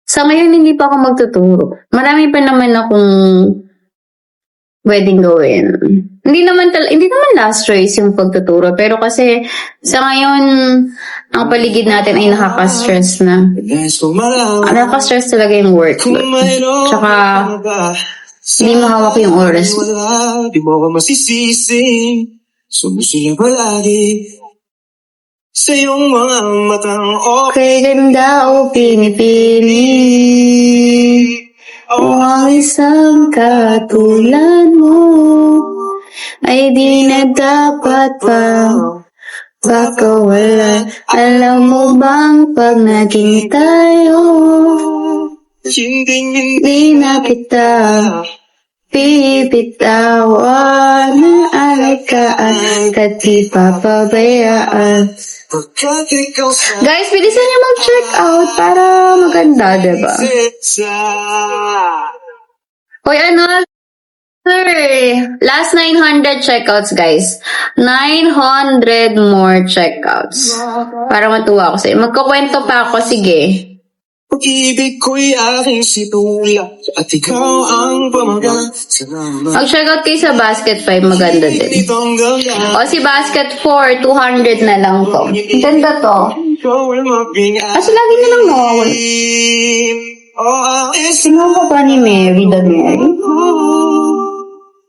Sa ngayon, hindi pa ako magtuturo. Marami pa naman akong pwedeng gawin. Hindi naman last choice yung pagtuturo. Pero kasi, sa ngayon, ang paligid natin ay nakaka-stress na. Nakaka-stress talaga yung work. Tsaka, hindi mahawak yung oras. Di mo ako masisisi. Sumusila palagi sa iyong mga matang Okay, ganda o pinipili o ang isang katulad mo ay di na dapat pa pakawalan. Alam mo bang pag naging tayo di na kita pipitawan, alagaan, at di papabayaan. Guys, bilisan niyo mag-check out para maganda, diba? Hoy, last 900 checkouts, guys. 900 more checkouts. Para matuwa ako sa'yo. Magkukwento pa ako, sige. Pag-ibig ko'y aking situla at ikaw ang pamagal. Mag-checkout kayo sa Basket 5, maganda din. O si Basket 4, 200 na lang to. Ganda to. Kasi lagi na lang nawawala. Tingnan mo ba ni Mary the Mary?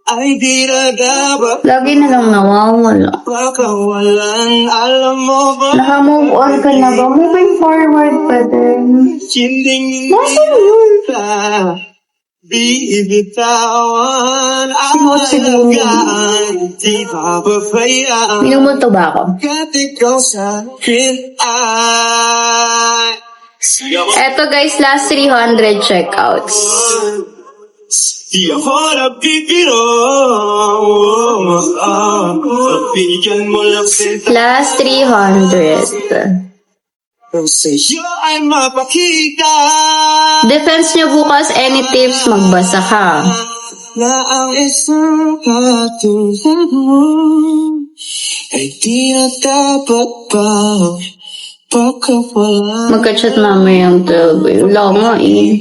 Ay di na dapat Lagi na lang nawawala. pakawalan. Alam mo ba Naka-move on ka na ba? Moving forward pa din. hindi Nasaan yun? bibitawan. Siguro. Alagaan, di papabayaan. Minumulto ba ako? Kat ikaw sa akin ay Eto guys, last 300 checkouts. di ako nabibiro. Bigyan mo lang sila. Last 300. Sa'yo ay mapakita Defense nyo bukas, any tips, magbasa ka. na ang isang katulad mo ay di na dapat pa pagkawalan. Magka-chat mamaya yung 12. Wala nga eh.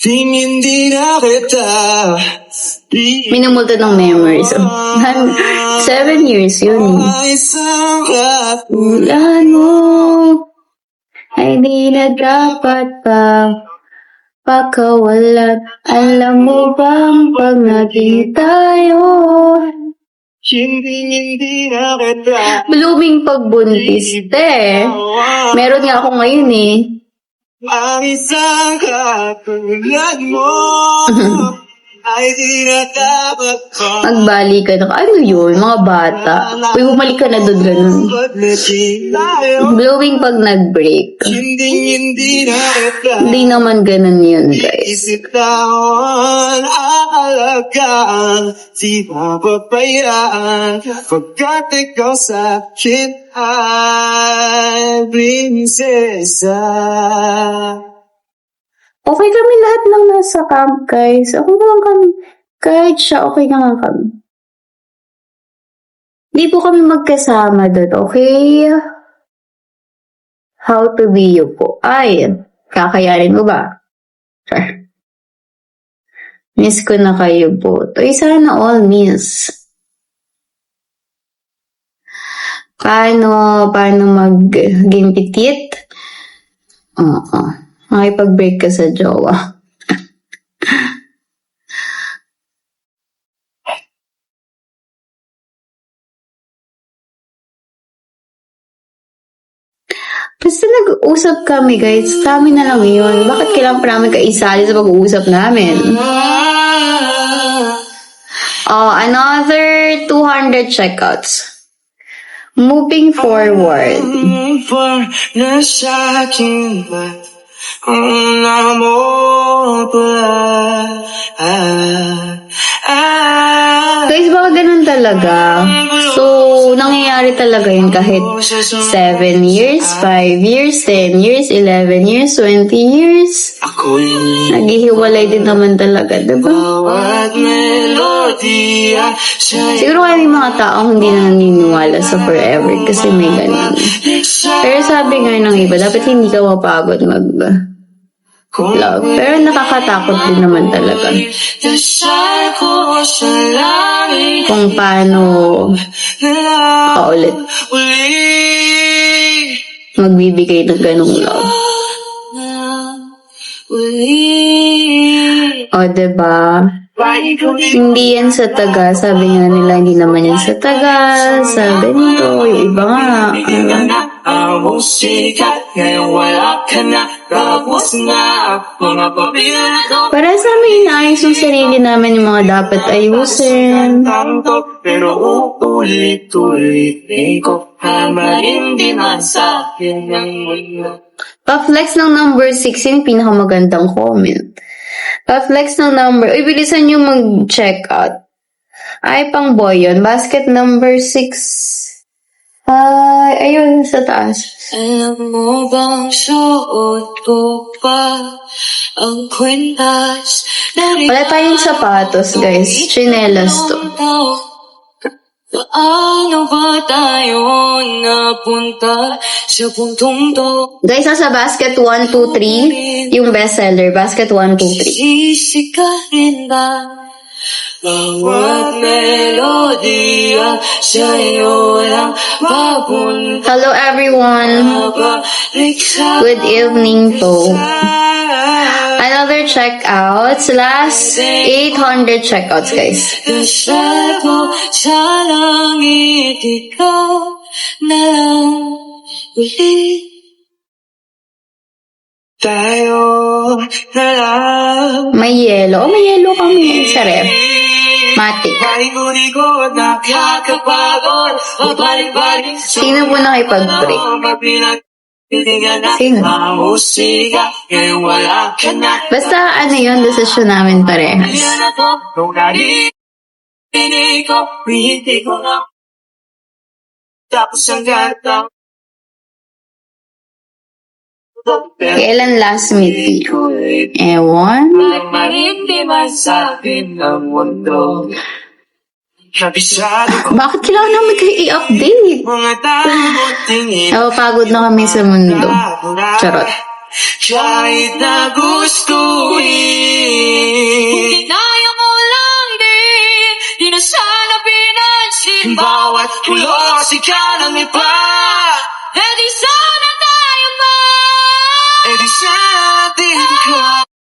Hindi na kita Minumulto ng memories. 7 years yun. isang Ulan mo ay di na dapat pa pakawalan. Alam mo bang pag naging tayo hindi na kita blooming pagbuntis, te. Meron nga ako ngayon eh. ang isang katulad mo ay di na dapat pa Magbalikan ako. Ano yun? Mga bata. Uy, bumalik ka na doon, ganun. Blowing pag nag-break. hindi na kita Hindi naman ganun yun, guys. isitawan, aalagaan, di papabayaan, pagkat ikaw sa akin ay prinsesa. Okay kami lahat ng nasa camp, guys. Okay naman kami. Kahit siya, okay naman kami. Hindi po kami magkasama doon, okay? How to be you po. Ay, kakayanin mo ba? Sure. Miss ko na kayo po. Ay, sana all miss. Paano mag-game petit? Oo. Makipag-break ka sa jowa. Basta nag-uusap kami, guys. Kami na lang yun. Bakit kailangan pa namin kaisali sa pag-uusap namin? Oh, another 200 checkouts. Moving forward. Na sa akin ba ang mo Guys, baka ganun talaga. So, nangyayari talaga yun kahit 7 years, 5 years, 10 years, 11 years, 20 years. ako'y Naghihiwalay din naman talaga, diba? bawat melodiya sa'yo. Siguro kaya may mga taong hindi na naniniwala sa forever kasi may ganun. Pero sabi nga ng iba, dapat hindi ka mapagod mag-love. Pero nakakatakot din naman talaga. Dasal ko sa langit Kung paano paulit uli. magbibigay ng ganung love. O, diba? Hindi yan sa taga. Sabi nga nila, hindi naman yan sa taga. Sa ganito, yung iba nga. Ang musika, ngayon wala ka na. Tapos na mga pabilang ko. Para sa amin, inaayos yung sarili namin yung mga dapat ayusin. Pero uulit-ulit ko hamarin din man sa akin ng mundo. Pa-flex ng number 6, yung pinakamagandang comment. Pa-flex ng number, uy, bilisan nyo mag-check out. Ay, pang boy yun. Basket number 6. Ay, ayun, sa taas. Alam mo bang suot ko pa ang kwentas? Wala tayong sapatos, guys. Chinelas to. Paano ba tayo napunta sa puntong to? Guys, nasa basket 1, 2, 3. Yung bestseller, basket 1, 2, 3. Sisikahin ba bawat melodiya sa'yo lang papunta? Hello, everyone. Good evening po. Another checkouts. Last 800 checkouts, guys. Dasal ko sa langit, ikaw na lang uli. Tayo na lang. May yellow. Oh, may yellow kami sa ref. Matik. Palikod-ikod, nakakapagod. Pabalik-balik sa Sino po nakipag-break? Sino? ang musika, ngayon wala ka na. Basta ano yun, desisyon namin parehas. Yan na to, kung narinig ko, hindi ko na. Tapos ang gata. Kailan last meet? Ewan. Hindi masabi ng mundo. Kabisado ko Bakit kailangan namin kayo i-update? mga taong tingin. Napapagod na kami sa mundo. Charot. Kahit na gustuin. Kung kinaya mo lang din, di na sana pinansin. Bawat ulo ka ng iba. Eh di sana tayo pa. Eh di sana natin ka.